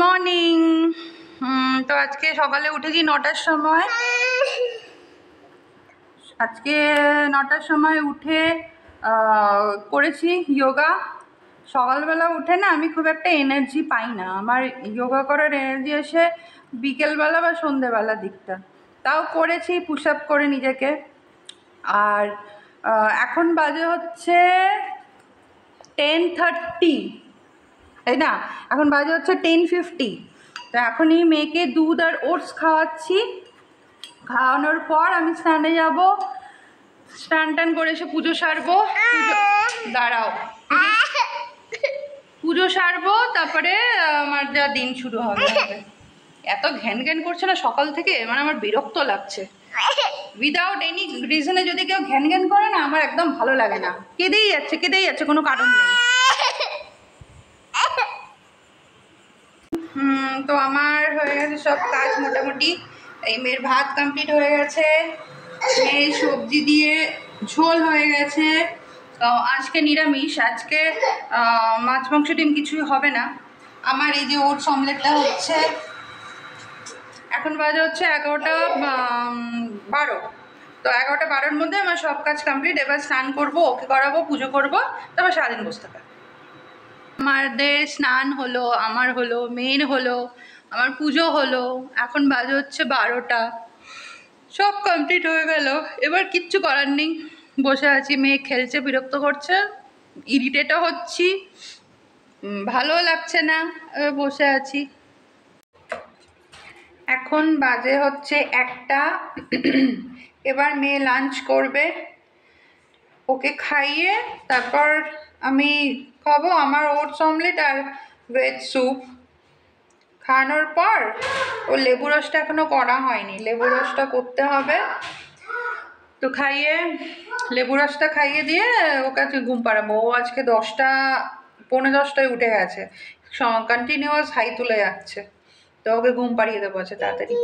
Morning. তো আজকে সকালে উঠেছি 9টার সময়। আজকে 9টার সময় উঠে করেছি যোগা। সকালবেলা উঠে না আমি খুব একটা এনার্জি পাই না, আমার যোগা করার এনার্জি আসে বিকেলবেলা বা সন্ধেবেলা দিকটা। তাও করেছি পুশ আপ করে নিজেকে। আর এখন বাজে হচ্ছে 10:30, তাই না? এখন বাজে হচ্ছে 10:50। তো এখনই মেয়েকে দুধ আর ওটস খাওয়াচ্ছি। খাওয়ানোর পর আমি স্নানে যাব, স্নান টান করে এসে পুজো সারবো। দাঁড়াও, পুজো সারবো, তারপরে আমার যা দিন শুরু হবে। এত ঘ্যান ঘ্যান করছে না সকাল থেকে, মানে আমার বিরক্ত লাগছে। উইদাউট এনি রিজনে যদি কেউ ঘ্যান ঘ্যান করে না, আমার একদম ভালো লাগে না। কেঁদেই যাচ্ছে, কোনো কারণ নেই। তো আমার হয়ে গেছে সব কাজ মোটামুটি। এই মেয়ের ভাত কমপ্লিট হয়ে গেছে, মেয়ের সবজি দিয়ে ঝোল হয়ে গেছে। আজকে নিরামিষ, আজকে মাছ মাংস ডিম কিছুই হবে না। আমার এই যে ওটস অমলেটটা হচ্ছে, এখন বাজে হচ্ছে 11:12। তো 11:12-র মধ্যে আমার সব কাজ কমপ্লিট। এবার স্নান করবো, ওকে করাবো, পুজো করবো, তারপর সারাদিন বসতে থাকবো। আমাদের স্নান হলো, আমার হলো, মেন হলো, আমার পুজো হলো। এখন বাজে হচ্ছে 12টা, সব কমপ্লিট হয়ে গেল। এবার কিচ্ছু করার নেই, বসে আছি। মেয়ে খেলছে, বিরক্ত করছে, ইরিটেটও হচ্ছি, ভালো লাগছে না, বসে আছি। এখন বাজে হচ্ছে 1টা। এবার মেয়ে লাঞ্চ করবে, ওকে খাইয়ে তারপর আমি খাবো। আমার ওটস অমলেট আর ভেজ স্যুপ খাওয়ানোর পর ও লেবু রসটা এখনো করা হয়নি, লেবু রসটা করতে হবে। তো খাইয়ে, লেবু রসটা খাইয়ে দিয়ে ওকে আজকে ঘুম পাড়াবো। ও আজকে 10:45 উঠে গেছে, কন্টিনিউয়াস হাই তুলে যাচ্ছে। তো ওকে ঘুম পাড়িয়ে দেবো আছে তাড়াতাড়ি।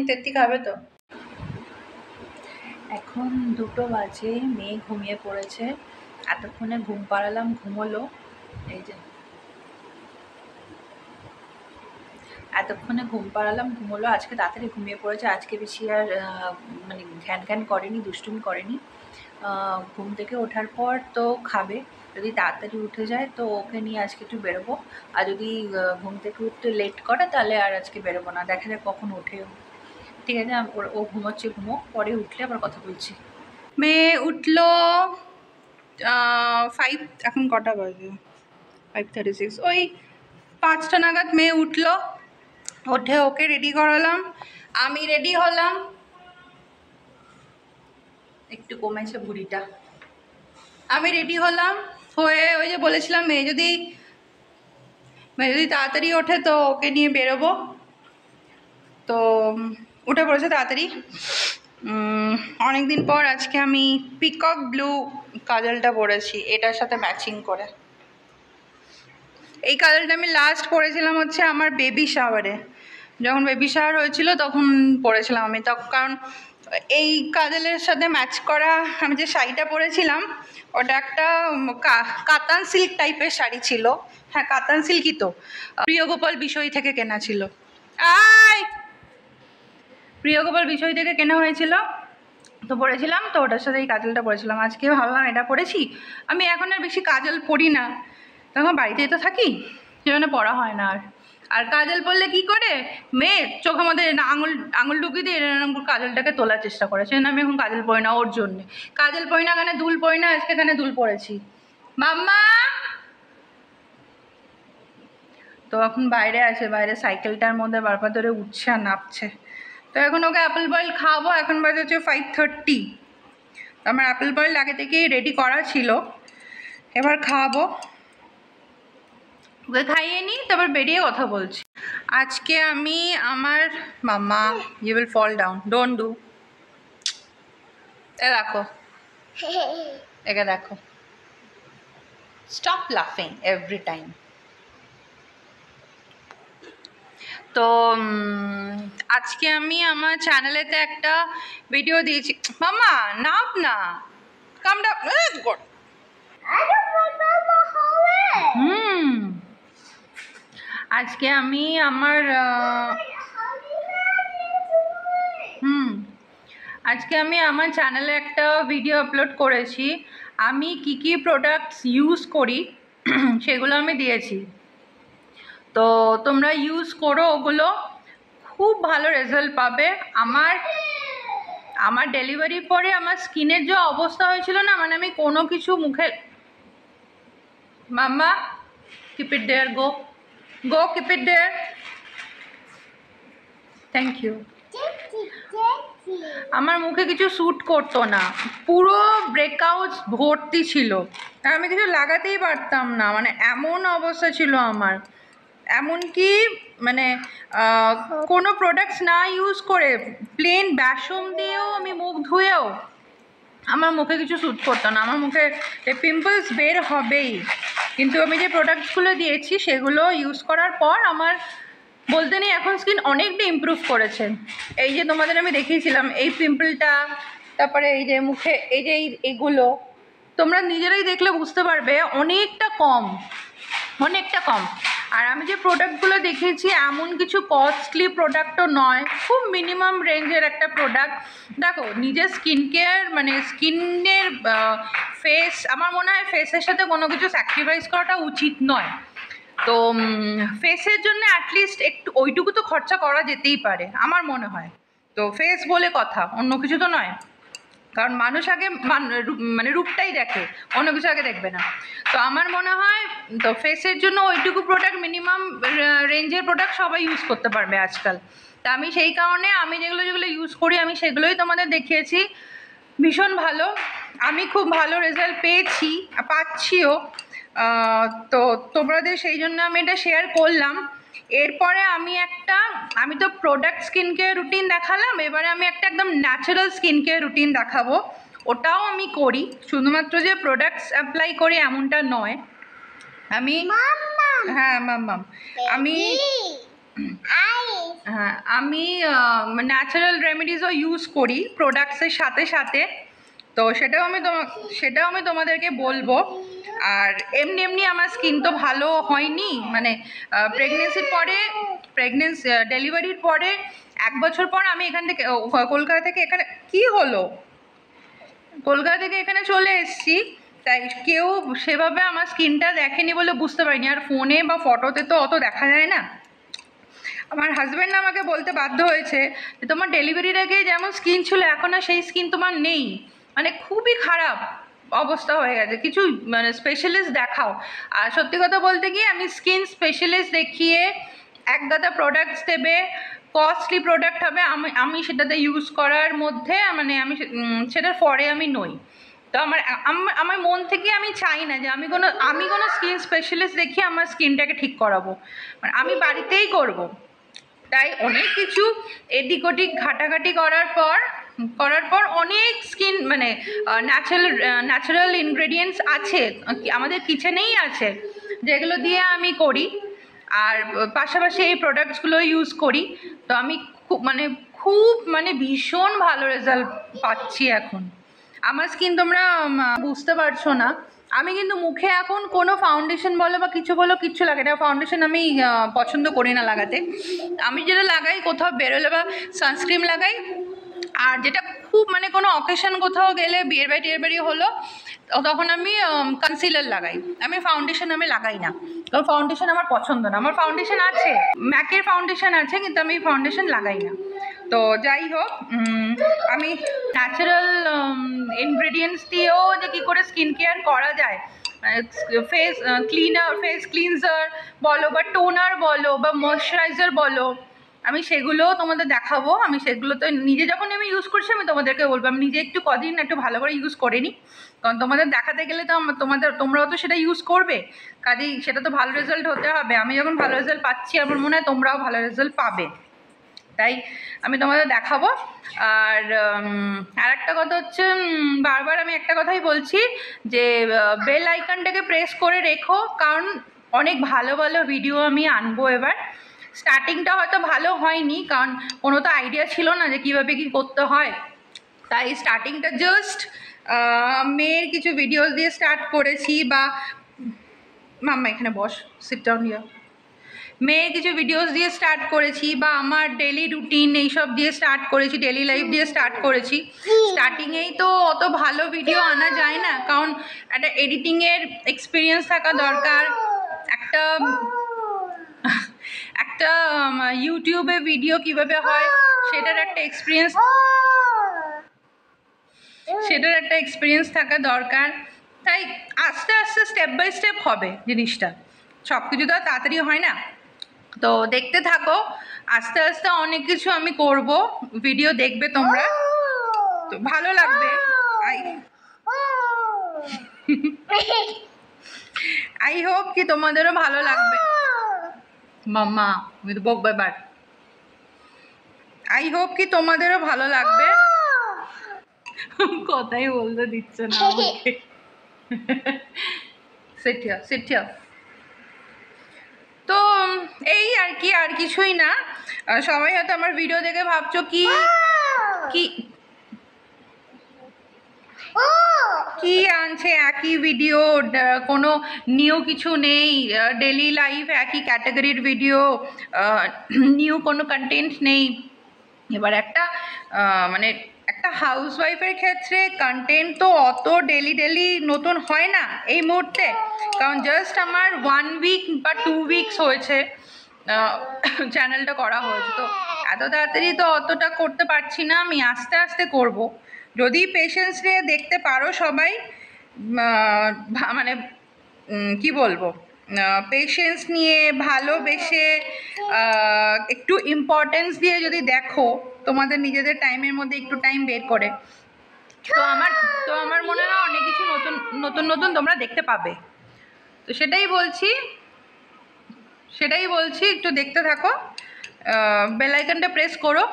তেত্তি খাবে তো। এখন 2টো বাজে, মেয়ে ঘুমিয়ে পড়েছে। এতক্ষণে ঘুম পাড়ালাম, ঘুমোলো। এই যে এতক্ষণে ঘুম পাড়ালাম, ঘুমোলো। আজকে তাড়াতাড়ি ঘুমিয়ে পড়েছে, আজকে বেশি আর মানে ঘ্যান ঘ্যান করেনি, দুষ্টুমি করেনি। ঘুম থেকে ওঠার পর তো খাবে। যদি তাড়াতাড়ি উঠে যায় তো ওকে নিয়ে আজকে একটু বেরোবো। আর যদি ঘুম থেকে উঠতে লেট করে তাহলে আর আজকে বেরোবো না, দেখা যাক কখন ওঠে। ঠিক আছে, ও ঘুমোচ্ছে, পরে উঠলে আবার কথা বলছি। মেয়ে উঠলো 5, এখন কটা বাজে? 5:36, ওই 5টা নাগাদ মেয়ে উঠলো। উঠে ওকে রেডি করালাম, আমি রেডি হলাম। একটু কমেছে ভুঁড়িটা। আমি রেডি হলাম, হয়ে ওই যে বলেছিলাম মেয়ে যদি তাড়াতাড়ি ওঠে তো ওকে নিয়ে বেরোবো। তো উঠে পড়েছে তাড়াতাড়ি। অনেকদিন পর আজকে আমি পিকক ব্লু কাজলটা পরেছি, এটার সাথে ম্যাচিং করে। এই কাজলটা আমি লাস্ট পরেছিলাম হচ্ছে আমার বেবি শাওয়ারে, যখন বেবি শাওয়ার হয়েছিল তখন পরেছিলাম আমি। তখন কারণ এই কাজলের সাথে ম্যাচ করা আমি যে শাড়িটা পরেছিলাম ওটা একটা কাতান সিল্ক টাইপের শাড়ি ছিল। হ্যাঁ, কাতান সিল্কই তো, প্রিয়গোপাল বিষয় থেকে কেনা ছিল। প্রিয়গোপাল বিষয় থেকে কেনা হয়েছিল, তো পরেছিলাম। তো ওটার সাথে এই কাজলটা পরেছিলাম। আজকে ভাবলাম এটা পরেছি। আমি এখন আর বেশি কাজল পরি না, তখন বাড়িতেই তো থাকি, সেজন্য পরা হয় না। আর কাজল পরলে কি করে, মেয়ে চোখের মধ্যে না আঙুল ঢুকিয়ে দিয়ে এরকম কাজলটাকে তোলার চেষ্টা করে, সেজন্য আমি এখন কাজল পরি না ওর জন্যে। কাজল পরি না, এখানে দুল পরি না, আজকে এখানে দুল পরেছি। মাম্মা তো এখন বাইরে আছে, বাইরে সাইকেলটার মধ্যে বারবার ধরে উঠছে আর নামছে। তো এখন ওকে অ্যাপেল বয়েল খাওয়াবো। এখন বাজে হচ্ছে 5:30। আমার অ্যাপেল বয়েল আগে থেকেই রেডি করা ছিল, এবার খাওয়াবো। ওকে খাইয়ে নিই, তারপর বেরিয়ে কথা বলছি। আজকে আমি আমার মাম্মা, you will fall down, don't do. দেখো, একে দেখো, স্টপ লাফিং এভরি টাইম। তো আজকে আমি আমার চ্যানেলেতে একটা ভিডিও দিয়েছি। মামা নাপ না, কাম ডাউন। আজকে আমি আমার আজকে আমি আমার চ্যানেলে একটা ভিডিও আপলোড করেছি। আমি কি কি প্রোডাক্টস ইউজ করি সেগুলো আমি দিয়েছি। তো তোমরা ইউজ করো ওগুলো, খুব ভালো রেজাল্ট পাবে। আমার আমার ডেলিভারির পরে আমার স্কিনের যে অবস্থা হয়েছিল না, মানে আমি কোনো কিছু মুখে মাম্মা keep it there, go go keep it there, thank you. আমার মুখে কিছু স্যুট করতো না, পুরো ব্রেকআউটস ভর্তি ছিল, আর আমি কিছু লাগাতেই পারতাম না, মানে এমন অবস্থা ছিল আমার। এমনকি মানে কোনো প্রোডাক্টস না ইউজ করে প্লেন বেসন দিয়েও আমি মুখ ধুয়েও আমার মুখে কিছু স্যুট করতো না, আমার মুখে পিম্পলস বের হবেই। কিন্তু আমি যে প্রোডাক্টসগুলো দিয়েছি সেগুলো ইউজ করার পর আমার বলতে নেই এখন স্কিন অনেকটা ইমপ্রুভ করেছে। এই যে তোমাদের আমি দেখিয়েছিলাম এই পিম্পলটা, তারপরে এই যে মুখে এই যে এইগুলো তোমরা নিজেরাই দেখলে বুঝতে পারবে অনেকটা কম, অনেকটা কম। আর আমি যে প্রোডাক্টগুলো দেখিয়েছি এমন কিছু কস্টলি প্রোডাক্টও নয়, খুব মিনিমাম রেঞ্জের একটা প্রোডাক্ট। দেখো নিজের স্কিন কেয়ার মানে স্কিনের ফেস, আমার মনে হয় ফেসের সাথে কোনো কিছু স্যাক্রিফাইস করাটা উচিত নয়। তো ফেসের জন্য অ্যাটলিস্ট একটু ওইটুকু তো খরচা করা যেতেই পারে আমার মনে হয়। তো ফেস বলে কথা, অন্য কিছু তো নয়, কারণ মানুষ আগে মানে রূপটাই দেখে, অন্য কিছু আগে দেখবে না। তো আমার মনে হয় তো ফেসের জন্য ওইটুকু প্রোডাক্ট, মিনিমাম রেঞ্জের প্রোডাক্ট সবাই ইউজ করতে পারবে আজকাল। তা আমি সেই কারণে আমি যেগুলো যেগুলো ইউজ করি আমি সেগুলোই তোমাদের দেখিয়েছি। ভীষণ ভালো, আমি খুব ভালো রেজাল্ট পেয়েছি, পাচ্ছিও। তো তোমাদের সেই জন্য আমি এটা শেয়ার করলাম। এরপরে আমি তো প্রোডাক্ট স্কিন কেয়ার রুটিন দেখালাম, এবারে আমি একটা একদম ন্যাচারাল স্কিন কেয়ার রুটিন দেখাবো। ওটাও আমি করি, শুধুমাত্র যে প্রোডাক্টস অ্যাপ্লাই করি এমনটা নয়। আমি হ্যাঁ মাম্মাম আমি হ্যাঁ আমি ন্যাচারাল রেমেডিসও ইউজ করি প্রোডাক্টসের সাথে সাথে। তো সেটাও আমি তোমাদেরকে বলবো। আর এমনি এমনি আমার স্কিন তো ভালো হয়নি, মানে ডেলিভারির পরে 1 বছর পর আমি এখান থেকে কলকাতা থেকে এখানে কলকাতা থেকে এখানে চলে এসেছি। তাই কেউ সেভাবে আমার স্কিনটা দেখেনি বলে বুঝতে পারিনি, আর ফোনে বা ফটোতে তো অত দেখা যায় না। আমার হাজব্যান্ড আমাকে বলতে বাধ্য হয়েছে যে তোমার ডেলিভারির আগে যেমন স্কিন ছিল এখন আর সেই স্কিন তোমার নেই, মানে খুবই খারাপ অবস্থা হয়ে গেছে, কিছু মানে স্পেশালিস্ট দেখাও। আর সত্যি কথা বলতে গিয়ে আমি স্কিন স্পেশালিস্ট দেখিয়ে এক গাদা প্রোডাক্টস দেবে, কস্টলি প্রোডাক্ট হবে, আমি সেটাতে ইউজ করার মধ্যে মানে আমি সেটার পরে আমি নই। তো আমার মন থেকে আমি চাই না যে আমি কোনো স্কিন স্পেশালিস্ট দেখিয়ে আমার স্কিনটাকে ঠিক করাবো, মানে আমি বাড়িতেই করব। তাই অনেক কিছু এদিক ওদিক ঘাটাঘাটি করার পর অনেক স্কিন মানে ন্যাচারাল ইনগ্রেডিয়েন্টস আছে আমাদের কিচেনেই আছে, যেগুলো দিয়ে আমি করি। আর পাশাপাশি এই প্রোডাক্টসগুলো ইউজ করি। তো আমি খুব মানে ভীষণ ভালো রেজাল্ট পাচ্ছি এখন। আমার স্কিন তোমরা বুঝতে পারছো না, আমি কিন্তু মুখে এখন কোনো ফাউন্ডেশন বলো বা কিছু বলো কিচ্ছু লাগে না। ফাউন্ডেশন আমি পছন্দ করি না লাগাতে। আমি যেটা লাগাই কোথাও বেরোলে বা সানস্ক্রিন লাগাই, আর যেটা খুব মানে কোনো অকেশন কোথাও গেলে টিয়ের বাড়ি হলো তখন আমি কনসিলার লাগাই। আমি ফাউন্ডেশন লাগাই না, কারণ ফাউন্ডেশন আমার পছন্দ না। আমার ফাউন্ডেশন আছে, ম্যাকের ফাউন্ডেশন আছে, কিন্তু আমি ফাউন্ডেশন লাগাই না। তো যাই হোক, আমি ন্যাচারাল ইনগ্রেডিয়েন্টস দিয়েও যে কী করে স্কিন কেয়ার করা যায়, ফেস ক্লিনজার বলো বা টোনার বলো বা ময়শ্চারাইজার বলো, আমি সেগুলোও তোমাদের দেখাবো। আমি সেগুলো তো নিজে যখন আমি ইউজ করছি আমি তোমাদেরকে বলবো। আমি নিজে একটু ভালো করে ইউজ করে নিই, কারণ তোমাদের দেখাতে গেলে তো তোমরাও তো সেটা ইউজ করবে, কাজেই সেটা তো ভালো রেজাল্ট হতে হবে। আমি যখন ভালো রেজাল্ট পাচ্ছি আমার মনে হয় তোমরাও ভালো রেজাল্ট পাবে, তাই আমি তোমাদের দেখাবো। আর একটা কথা হচ্ছে, বারবার আমি একটা কথাই বলছি যে বেল আইকনটাকে প্রেস করে রেখো, কারণ অনেক ভালো ভালো ভিডিও আমি আনবো এবার। স্টার্টিংটা হয়তো ভালো হয়নি, কারণ কোনো তো আইডিয়া ছিল না যে কীভাবে কী করতে হয়, তাই স্টার্টিংটা জাস্ট মেয়ের কিছু ভিডিওস দিয়ে স্টার্ট করেছি। বা মাম্মা এখানে বস, সিট ডাউন হিয়ার। মেয়ের কিছু ভিডিওস দিয়ে স্টার্ট করেছি, বা আমার ডেলি রুটিন এইসব দিয়ে স্টার্ট করেছি, ডেলি লাইফ দিয়ে স্টার্ট করেছি। স্টার্টিংয়েই তো অত ভালো ভিডিও আনা যায় না, কারণ একটা এডিটিংয়ের এক্সপিরিয়েন্স থাকা দরকার, একটা একটা ইউটিউবে ভিডিও কিভাবে হয় সেটার একটা এক্সপিরিয়েন্স থাকা দরকার। তাই আস্তে আস্তে স্টেপ বাই স্টেপ হবে জিনিসটা, সব কিছু তো তাড়াতাড়ি হয় না। তো দেখতে থাকো, আস্তে আস্তে অনেক কিছু আমি করব, ভিডিও দেখবে তোমরা, তো ভালো লাগবে। আই হোপ কি তোমাদেরও ভালো লাগবে। মাম্মা আমি তো বকবো এবার। আই হোপ কি তোমাদেরও ভালো লাগবে। কথাই বলতে দিচ্ছে না আমাকে। Sit here. তো এই আর কি, আর কিছুই না। সবাই হয়তো আমার ভিডিও দেখে ভাবছো কি কি আনছে, একই ভিডিও, কোনো নিউ কিছু নেই, ডেলি লাইফ একই ক্যাটাগরির ভিডিও, নিউ কোনো কন্টেন্ট নেই। এবার মানে একটা হাউসওয়াইফের ক্ষেত্রে কন্টেন্ট তো অত ডেলি নতুন হয় না এই মুহূর্তে, কারণ জাস্ট আমার 1 উইক বা 2 উইকস হয়েছে চ্যানেলটা করা হয়েছে, তো এত তাড়াতাড়ি তো অতটা করতে পারছি না, আমি আস্তে আস্তে করব। যদি পেশেন্স নিয়ে দেখতে পারো সবাই, মানে কি বলবো, পেশেন্স নিয়ে ভালোবেসে একটু ইম্পর্টেন্স দিয়ে যদি দেখো, তোমাদের নিজেদের টাইমের মধ্যে একটু টাইম বের করে, তো আমার মনে হয় অনেক কিছু নতুন তোমরা দেখতে পাবে। তো সেটাই বলছি একটু দেখতে থাকো, বেল আইকনটা প্রেস করো,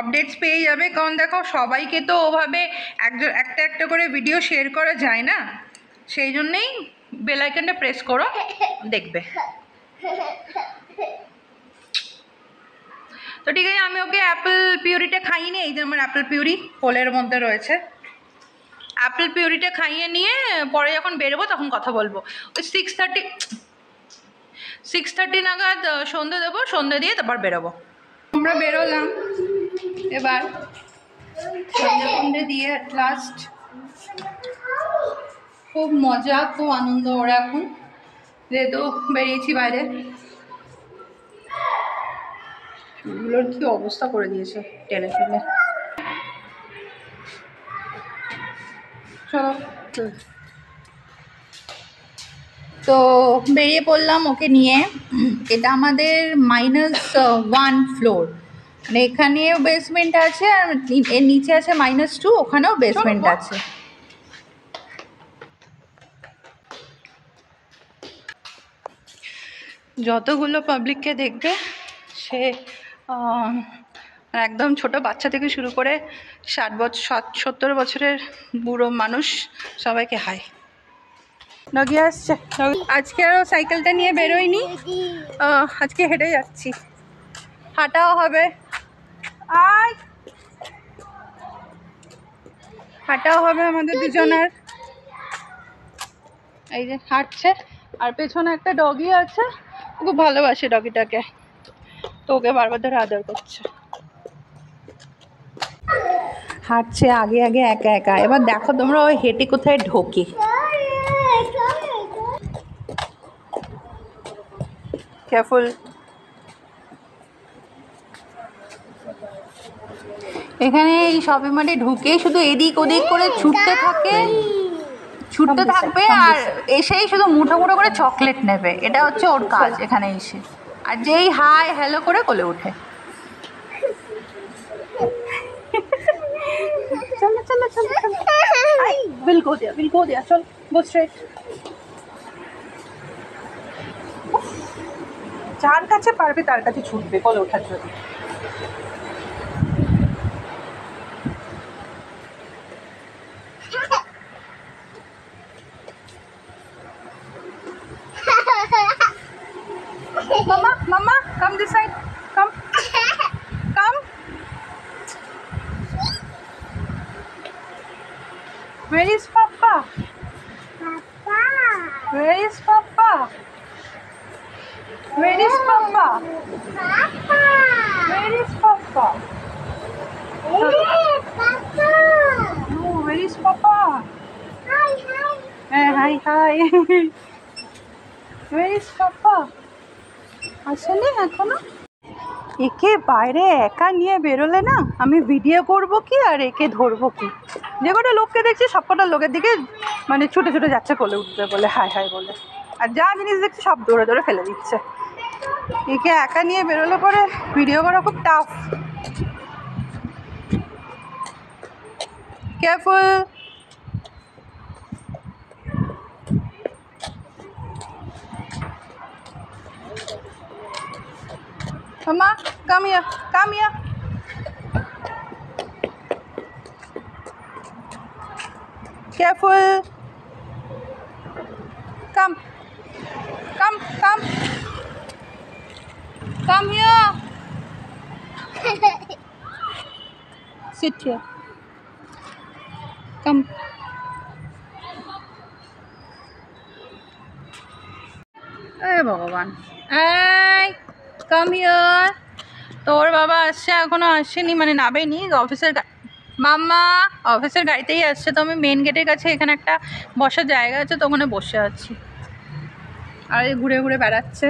আপডেটস পেয়ে যাবে। কারণ দেখো সবাইকে তো ওভাবে একটা করে ভিডিও শেয়ার করা যায় না, সেই জন্যেই বেল আইকনটা প্রেস করো, দেখবে। তো ঠিক আছে, আমি ওকে অ্যাপেল পিউরিটা খাইয়ে নিই। এই যে আমার অ্যাপেল পিউরি কোলের মধ্যে রয়েছে, অ্যাপেল পিউরিটা খাইয়ে নিয়ে পরে যখন বেরোবো তখন কথা বলবো। ওই 6:30 নাগাদ সন্ধে দেবো, সন্ধে দিয়ে তারপর বেরোবো। আমরা বেরোলাম এবার সন্ধে দিয়ে অ্যাট লাস্ট। খুব মজা, খুব আনন্দ ওরা এখন, যেহেতু বেরিয়েছি বাইরে। চুলগুলোর কি অবস্থা করে দিয়েছে টেনে টেনে। চলো, তো বেরিয়ে পড়লাম ওকে নিয়ে। এটা আমাদের -1 ফ্লোর, মানে এখানেও বেসমেন্ট আছে আর এর নিচে আছে -2, ওখানেও বেসমেন্ট আছে। যতগুলো পাবলিককে দেখবে সে একদম ছোট বাচ্চা থেকে শুরু করে 70 বছরের বুড়ো মানুষ সবাইকে হাই। ডগি আসছে, আজকে আরও সাইকেলটা নিয়ে বেরোয়নি, আজকে হেঁটে যাচ্ছি, হাঁটাও হবে, আমাদের দুজনের। এই যে হাঁটছে, আর পেছনে একটা ডগি আছে, খুব ভালোবাসে ডগিটাকে, তো ওকে বারবার ধরে আদর করছে। হাঁটছে আগে একা একা। এবার দেখো তোমরা ওই হেঁটে কোথায় ঢোকে। কেয়ারফুল। এখানে এই শপিং মলে ঢুকে শুধু এদিক ওদিক করে ছুটতে থাকবে, আর এসেই শুধু মুঠো করে চকলেট নেবে, এটা হচ্ছে ওর কাজ এখানে এসে। আর যেই হাই হ্যালো করে কোলে ওঠে। চলো, we'll go there, চল, go straight। যার কাছে পারবে তার কাছে ছুটবে কোলে ওঠার জন্য। Mama, come this side. Come. Where is Papa? Where is Papa? Where is Papa? Where is Papa? No, where is Papa? Hi, hi. Where is Papa? আসেনি এখনো? একে বাইরে একা নিয়ে বেরোলে না আমি ভিডিও করব কি আর একে ধরবো কি? যে কটা লোককে দেখছি সব কটা লোকের দিকে মানে ছুটে ছুটে যাচ্ছে কোলে উঠবে বলে, হাই হাই বলে, আর যা জিনিস দেখছি সব দৌড়ে দৌড়ে ফেলে দিচ্ছে। একে একা নিয়ে বেরোলে পরে ভিডিও করা খুব tough. Careful. Mama, come here, come here. Careful. Come, come, come. Come here. Sit here. Come. Hey, Bhagavan. Hey, come here. তোর বাবা আসছে, এখনো আসেনি, মানে নাবেনি, অফিসের মাম্মা অফিসের গাড়িতেই আসছে। তো আমি মেন গেটের কাছে এখানে একটা বসার জায়গা আছে, তো ওখানে বসে আছি আর ঘুরে ঘুরে বেড়াচ্ছে।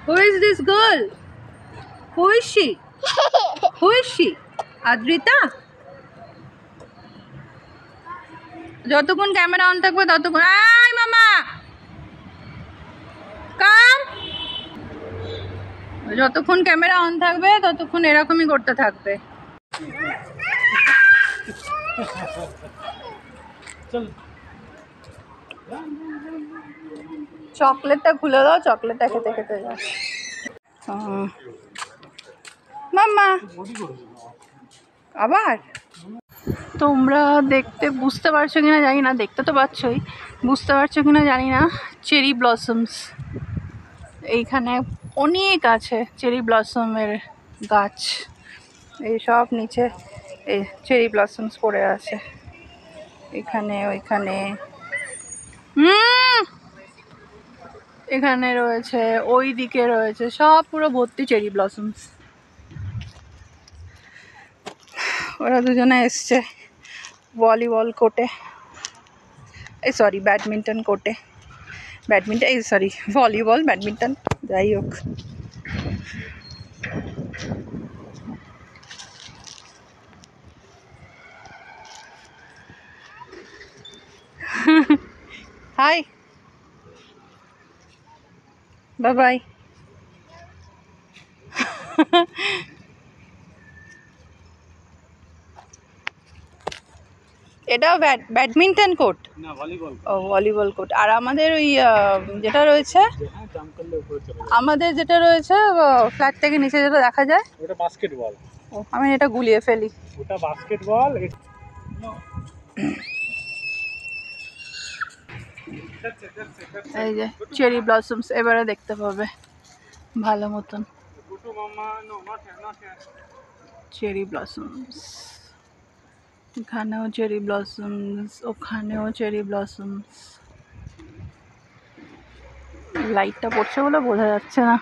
Who is this girl? Who is she? Who is she? Adrita? যতক্ষণ ক্যামেরা অন থাকবে ততক্ষণ, আই মামা কাম, যতক্ষণ ক্যামেরা অন থাকবে ততক্ষণ এরকমই করতে থাকবে। চকলেটটা খুলে দাও, চকলেটটা খেতে খেতে যাও। মাম্মা আবার তোমরা দেখতে বুঝতে পারছো কিনা জানি না, দেখতে তো পাচ্ছই, বুঝতে পারছো কিনা জানি না, চেরি ব্লসমস এইখানে অনেক আছে, চেরি ব্লসমের গাছ, এই সব নিচে এই চেরি ব্লসমস পড়ে আছে, এখানে ওইখানে, এখানে রয়েছে, ওই দিকে রয়েছে, সব পুরো ভর্তি চেরি ব্লসমস। ওরা দুজনে এসছে ভলিবল কোর্টে, এই সরি ব্যাডমিন্টন কোর্টে, ব্যাডমিন্টন এই সরি ভলিবল ব্যাডমিন্টন যাই হোক। Hi, bye bye. এটাও ব্যাডমিন্টন কোর্ট না, ভলিবল, ও ভলিবল কোর্ট। আর আমাদের ওই যেটা রয়েছে, আমাদের যেটা রয়েছে ফ্ল্যাট থেকে নিচে যেটা দেখা যায় ওটা বাস্কেটবল। ও আমি এটা গুলিয়ে ফেলি, ওটা বাস্কেটবল। এই যে চেরি ব্লসমস এবারে দেখতে পাবে ভালো মতন, চেরি ব্লসমস, এখানেও চেরি ব্লসমস, ওখানেও চেরি ব্লসমস। লাইটটা পড়ছে বলে বোঝা যাচ্ছে না।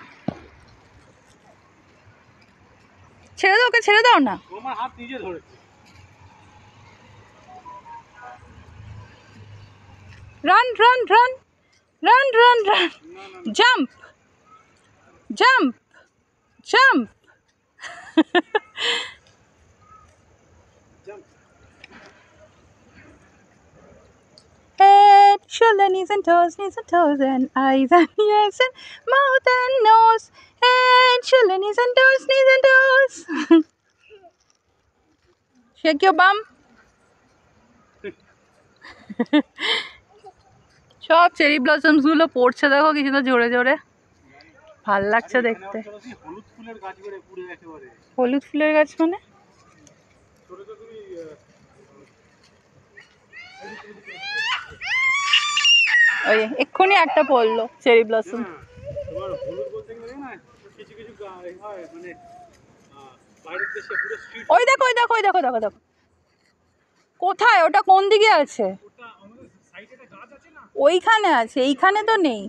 ছেড়ে দাও, ওকে ছেড়ে দাও না, আমার হাত নিজে ধরেছে। Run run run run run run, jump jump jump. Head, shoulder, knees and toes and eyes and ears and mouth and nose. Head, shoulder, knees and toes, knees and toes. Shake your bum. সব cherry blossoms গুলো পড়ছে দেখো কিছু তো জোরে জোরে, ভাল লাগছে দেখতে। হলুদ ফুলের গাছ মানে ওই এক্ষুনি একটা পড়লো চেরি ব্লসম। ওই দেখো ওই দেখো ওই দেখো দেখো দেখো, কোথায় ওটা, কোন দিকে আছে? ওইখানে আছে, এইখানে তো নেই।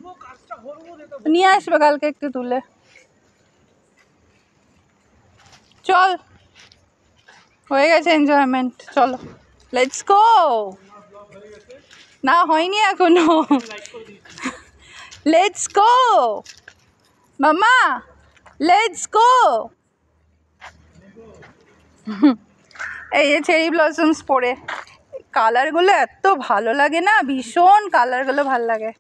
নিয়ে আসবে কালকে একটু তুলে। চল, হয়ে গেছে এনজয়মেন্ট, চলো লেটস গো। না হয়নি এখনো, লেটস গো মামা, লেটস গো। এই যে চেরি ব্লসমস পরে, কালারগুলো এত ভালো লাগে না, ভীষণ কালারগুলো ভালো লাগে,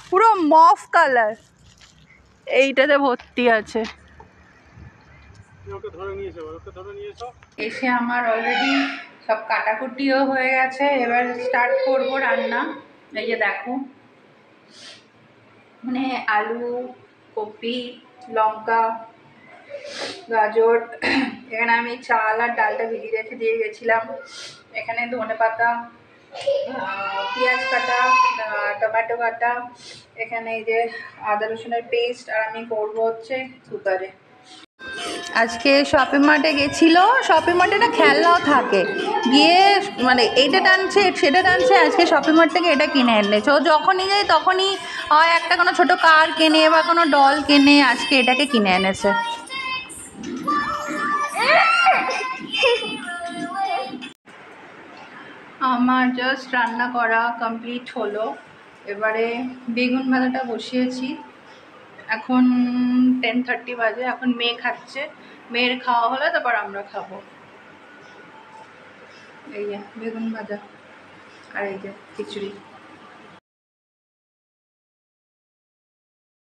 পুরো মফ কালার, এইটাতে ভর্তি আছে। এসে আমার অলরেডি সব কাটাকুটিও হয়ে গেছে, এবার স্টার্ট করব রান্না। এই যে দেখো, মানে আলু, কপি, লঙ্কা, গাজর, এখানে আমি চাল আর ডালটা ভিজিয়ে রেখে দিয়ে গেছিলাম। এখানে ধনেপাতা, পেঁয়াজ কাটা, টমেটো কাটা, এখানে এই যে আদা রসুনের পেস্ট, আর আমি করবো হচ্ছে কুকারে। আজকে শপিং মার্টে গেছিলো, শপিং মার্টে না খেলনাও থাকে, গিয়ে মানে এইটা টানছে সেটা টানছে, আজকে শপিং মার্ট থেকে এটা কিনে এনেছে। ও যখনই যায় তখনই একটা কোনো ছোটো কার কেনে বা কোনো ডল কেনে, আজকে এটাকে কিনে এনেছে। আমার জাস্ট রান্না করা কমপ্লিট হলো, এবারে বেগুন ভাজাটা বসিয়েছি। এখন 10:30 বাজে, এখন মেয়ে খাচ্ছে, মেয়ের খাওয়া হলে তারপর আমরা খাবো। এই যে বেগুন ভাজা আর এই যে খিচুড়ি।